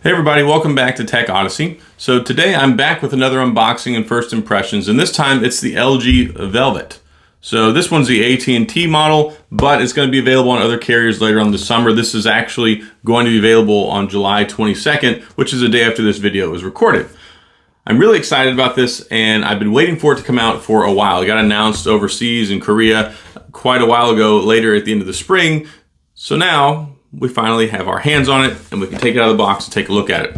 Hey everybody, welcome back to Tech Odyssey. So today I'm back with another unboxing and first impressions, and this time it's the LG Velvet. So this one's the AT&T model, but it's going to be available on other carriers later on this summer. This is actually going to be available on July 22nd, which is the day after this video was recorded. I'm really excited about this, and I've been waiting for it to come out for a while. It got announced overseas in Korea quite a while ago, later at the end of the spring. So now we finally have our hands on it, and we can take it out of the box and take a look at it,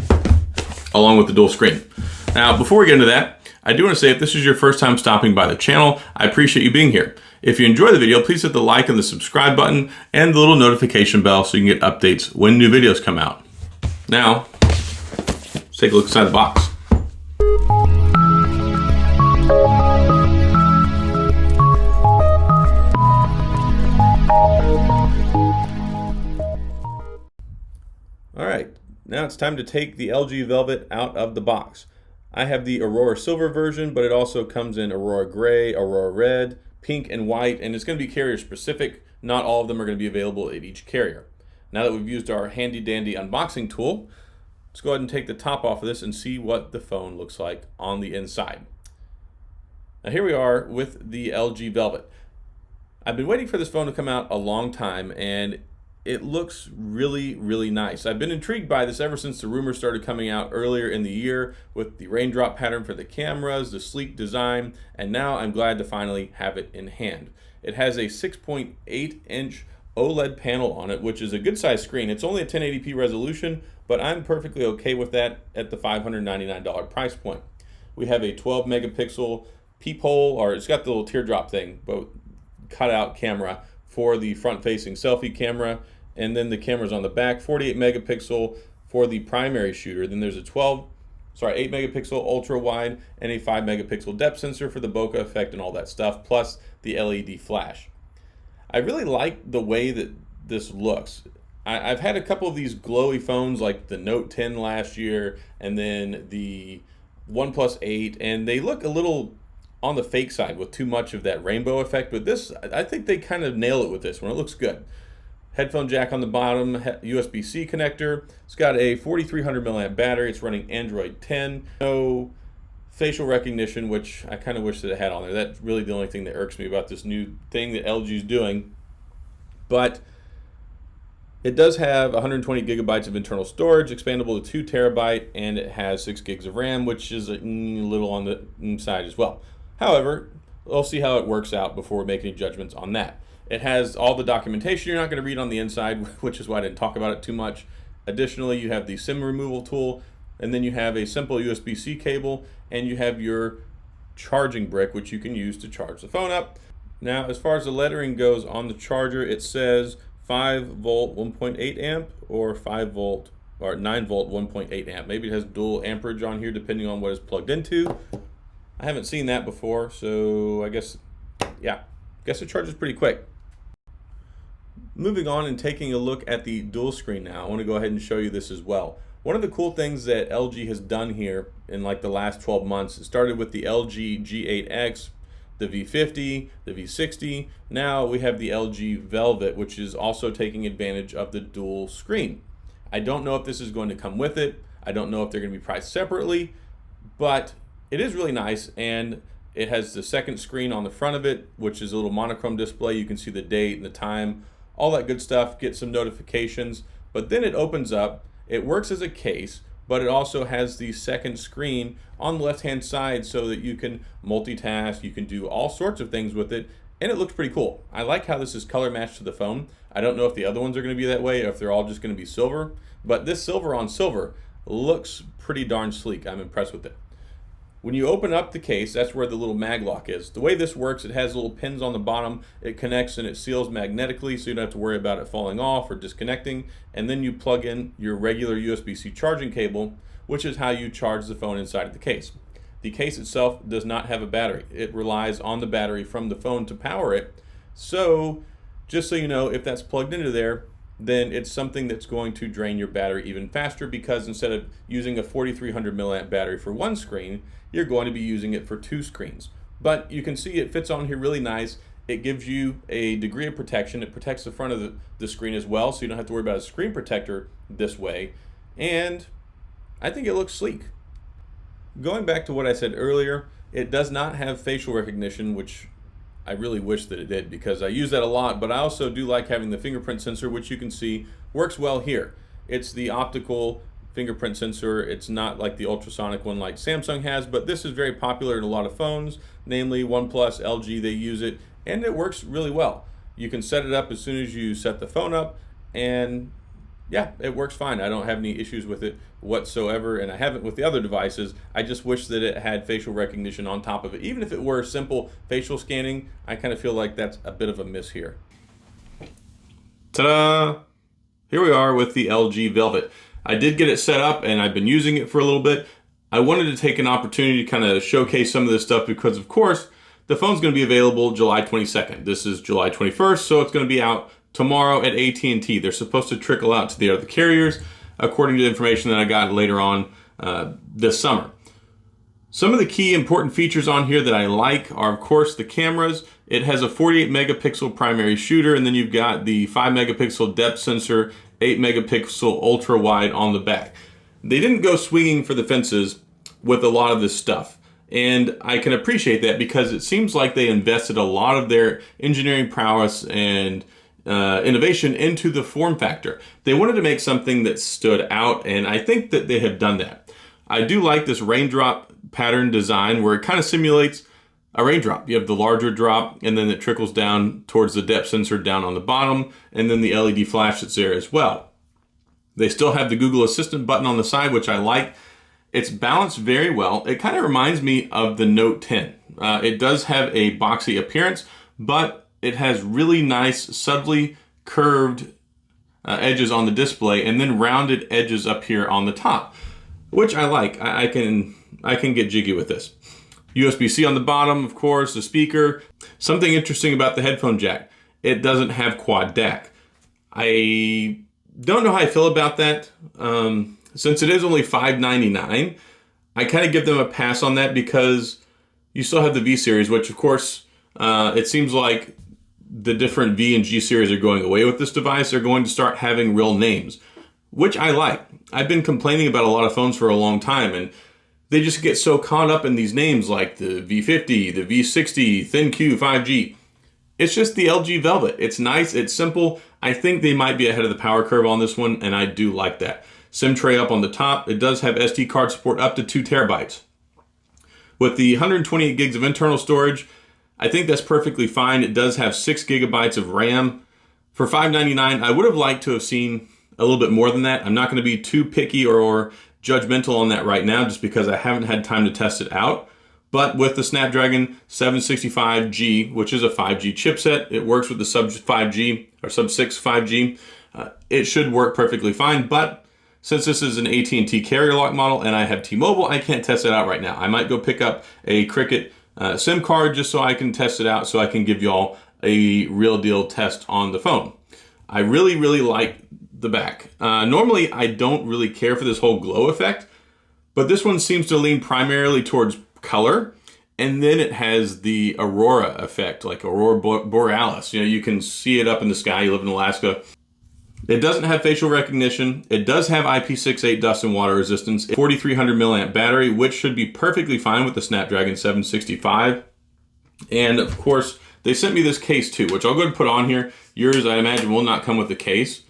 along with the dual screen. Now, before we get into that, I do want to say if this is your first time stopping by the channel, I appreciate you being here. If you enjoy the video, please hit the like and the subscribe button and the little notification bell so you can get updates when new videos come out. Now, let's take a look inside the box. All right, now it's time to take the LG Velvet out of the box. I have the Aurora Silver version, but it also comes in Aurora Gray, Aurora Red, Pink, and White, and it's going to be carrier specific. Not all of them are going to be available at each carrier. Now that we've used our handy dandy unboxing tool, let's go ahead and take the top off of this and see what the phone looks like on the inside. Now here we are with the LG Velvet. I've been waiting for this phone to come out a long time, and it looks really, really nice. I've been intrigued by this ever since the rumors started coming out earlier in the year with the raindrop pattern for the cameras, the sleek design, and now I'm glad to finally have it in hand. It has a 6.8-inch OLED panel on it, which is a good size screen. It's only a 1080p resolution, but I'm perfectly okay with that at the $599 price point. We have a 12 megapixel peephole, or it's got the little teardrop thing, but cutout camera for the front-facing selfie camera. And then the camera's on the back, 48 megapixel for the primary shooter. Then there's a 8 megapixel ultra wide and a 5 megapixel depth sensor for the bokeh effect and all that stuff, plus the LED flash. I really like the way that this looks. I've had a couple of these glowy phones like the Note 10 last year and then the OnePlus 8, and they look a little on the fake side with too much of that rainbow effect, but this, I think they kind of nail it with this one. It looks good. Headphone jack on the bottom, USB-C connector. It's got a 4300 milliamp battery. It's running Android 10. No facial recognition, which I kind of wish that it had on there. That's really the only thing that irks me about this new thing that LG is doing. But it does have 120 gigabytes of internal storage, expandable to 2 terabyte, and it has 6 gigs of RAM, which is a little on the inside as well. However, we'll see how it works out before we make any judgments on that. It has all the documentation you're not going to read on the inside, which is why I didn't talk about it too much. Additionally, you have the SIM removal tool, and then you have a simple USB-C cable, and you have your charging brick, which you can use to charge the phone up. Now, as far as the lettering goes on the charger, it says 5 volt 1.8 amp or 5 volt or 9 volt 1.8 amp. Maybe it has dual amperage on here depending on what it's plugged into. I haven't seen that before, so I guess it charges pretty quick. Moving on and taking a look at the dual screen now, I want to go ahead and show you this as well. One of the cool things that LG has done here in like the last 12 months, it started with the LG G8X, the V50, the V60. Now we have the LG Velvet, which is also taking advantage of the dual screen. I don't know if this is going to come with it. I don't know if they're going to be priced separately, but it is really nice, and it has the second screen on the front of it, which is a little monochrome display. You can see the date and the time, all that good stuff, get some notifications, but then it opens up. It works as a case, but it also has the second screen on the left-hand side so that you can multitask, you can do all sorts of things with it, and it looks pretty cool. I like how this is color matched to the phone. I don't know if the other ones are going to be that way or if they're all just going to be silver, but this silver on silver looks pretty darn sleek. I'm impressed with it. When you open up the case, that's where the little mag lock is. The way this works, it has little pins on the bottom. It connects and it seals magnetically, so you don't have to worry about it falling off or disconnecting. And then you plug in your regular USB-C charging cable, which is how you charge the phone inside of the case. The case itself does not have a battery. It relies on the battery from the phone to power it. So just so you know, if that's plugged into there, then it's something that's going to drain your battery even faster, because instead of using a 4300 milliamp battery for one screen, you're going to be using it for 2 screens. But you can see it fits on here really nice. It gives you a degree of protection. It protects the front of the screen as well, so you don't have to worry about a screen protector this way. And I think it looks sleek. Going back to what I said earlier, it does not have facial recognition, which I really wish that it did because I use that a lot, but I also do like having the fingerprint sensor, which you can see works well here. It's the optical fingerprint sensor. It's not like the ultrasonic one like Samsung has, but this is very popular in a lot of phones, namely OnePlus, LG, they use it, and it works really well. You can set it up as soon as you set the phone up, and yeah, it works fine. I don't have any issues with it whatsoever, and I haven't with the other devices. I just wish that it had facial recognition on top of it. Even if it were simple facial scanning, I kind of feel like that's a bit of a miss here. Ta-da! Here we are with the LG Velvet. I did get it set up, and I've been using it for a little bit. I wanted to take an opportunity to kind of showcase some of this stuff because, of course, the phone's going to be available July 22nd. This is July 21st, so it's going to be out tomorrow at AT&T. They're supposed to trickle out to the other carriers, according to the information that I got later on this summer. Some of the key important features on here that I like are, of course, the cameras. It has a 48 megapixel primary shooter, and then you've got the 5 megapixel depth sensor, 8 megapixel ultra wide on the back. They didn't go swinging for the fences with a lot of this stuff. And I can appreciate that because it seems like they invested a lot of their engineering prowess and innovation into the form factor. They wanted to make something that stood out, and I think that they have done that. I do like this raindrop pattern design where it kind of simulates a raindrop. You have the larger drop, and then it trickles down towards the depth sensor down on the bottom, and then the LED flash that's there as well. They still have the Google Assistant button on the side, which I like. It's balanced very well. It kind of reminds me of the Note 10. It does have a boxy appearance, but it has really nice, subtly curved edges on the display and then rounded edges up here on the top, which I like. I can get jiggy with this. USB-C on the bottom, of course, the speaker. Something interesting about the headphone jack, it doesn't have quad DAC. I don't know how I feel about that. Since it is only $599, I kind of give them a pass on that because you still have the V series, which of course, it seems like the different V and G series are going away with this device. They're going to start having real names, which I like. I've been complaining about a lot of phones for a long time, and they just get so caught up in these names like the V50, the V60, ThinQ, 5G. It's just the LG Velvet. It's nice, it's simple. I think they might be ahead of the power curve on this one, and I do like that. SIM tray up on the top. It does have SD card support up to 2 terabytes. With the 128 gigs of internal storage, I think that's perfectly fine. It does have 6 gigabytes of RAM. For $599, I would have liked to have seen a little bit more than that. I'm not going to be too picky or judgmental on that right now just because I haven't had time to test it out. But with the Snapdragon 765G, which is a 5G chipset, it works with the sub-6 5G. It should work perfectly fine, but since this is an AT&T carrier lock model and I have T-Mobile, I can't test it out right now. I might go pick up a Cricket SIM card just so I can test it out so I can give y'all a real deal test on the phone. I really, really like the back. Normally, I don't really care for this whole glow effect, but this one seems to lean primarily towards color, and then it has the aurora effect, like aurora borealis. You know, you can see it up in the sky. You live in Alaska. It doesn't have facial recognition. It does have IP68 dust and water resistance, 4,300 milliamp battery, which should be perfectly fine with the Snapdragon 765. And of course, they sent me this case too, which I'll go ahead and put on here. Yours, I imagine, will not come with the case,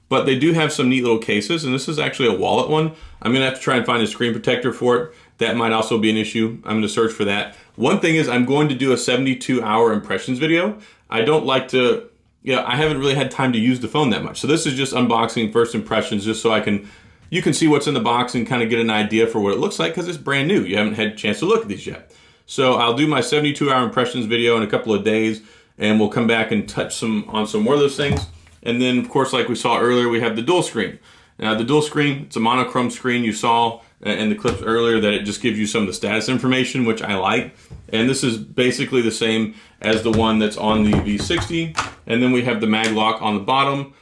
but they do have some neat little cases, and this is actually a wallet one. I'm gonna have to try and find a screen protector for it. That might also be an issue. I'm gonna search for that. One thing is I'm going to do a 72-hour impressions video. I don't like to, I haven't really had time to use the phone that much. So this is just unboxing first impressions just so you can see what's in the box and kind of get an idea for what it looks like because it's brand new. You haven't had a chance to look at these yet. So I'll do my 72-hour impressions video in a couple of days, and we'll come back and touch on some more of those things. And then, of course, like we saw earlier, we have the dual screen. Now, the dual screen, it's a monochrome screen. You saw in the clips earlier that it just gives you some of the status information, which I like. And this is basically the same as the one that's on the V60. And then we have the mag lock on the bottom,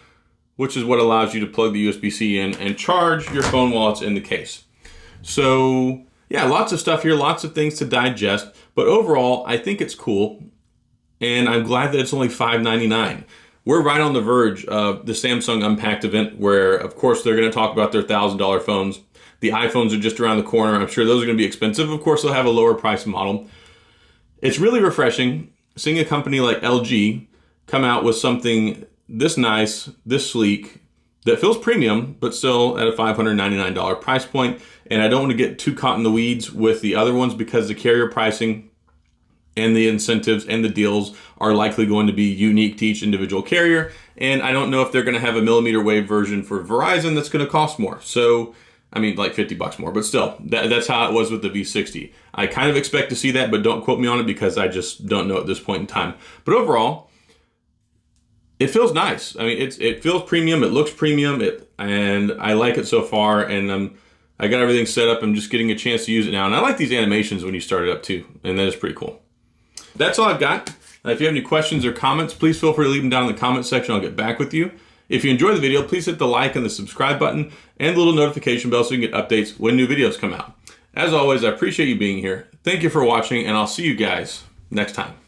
which is what allows you to plug the USB-C in and charge your phone while it's in the case. So, yeah, lots of stuff here, lots of things to digest. But overall, I think it's cool. And I'm glad that it's only $599. we're right on the verge of the Samsung Unpacked event where, of course, they're going to talk about their $1,000 phones. The iPhones are just around the corner. I'm sure those are going to be expensive. Of course, they'll have a lower price model. It's really refreshing seeing a company like LG come out with something this nice, this sleek, that feels premium, but still at a $599 price point. And I don't want to get too caught in the weeds with the other ones because the carrier pricing and the incentives and the deals are likely going to be unique to each individual carrier. And I don't know if they're going to have a millimeter wave version for Verizon that's going to cost more. So, I mean, like $50 more, but still, that's how it was with the V60. I kind of expect to see that, but don't quote me on it because I just don't know at this point in time. But overall, it feels nice. I mean, it feels premium. It looks premium. And I like it so far. And I got everything set up. I'm just getting a chance to use it now. And I like these animations when you start it up too. And that is pretty cool. That's all I've got. If you have any questions or comments, please feel free to leave them down in the comment section. I'll get back with you. If you enjoyed the video, please hit the like and the subscribe button and the little notification bell so you can get updates when new videos come out. As always, I appreciate you being here. Thank you for watching, and I'll see you guys next time.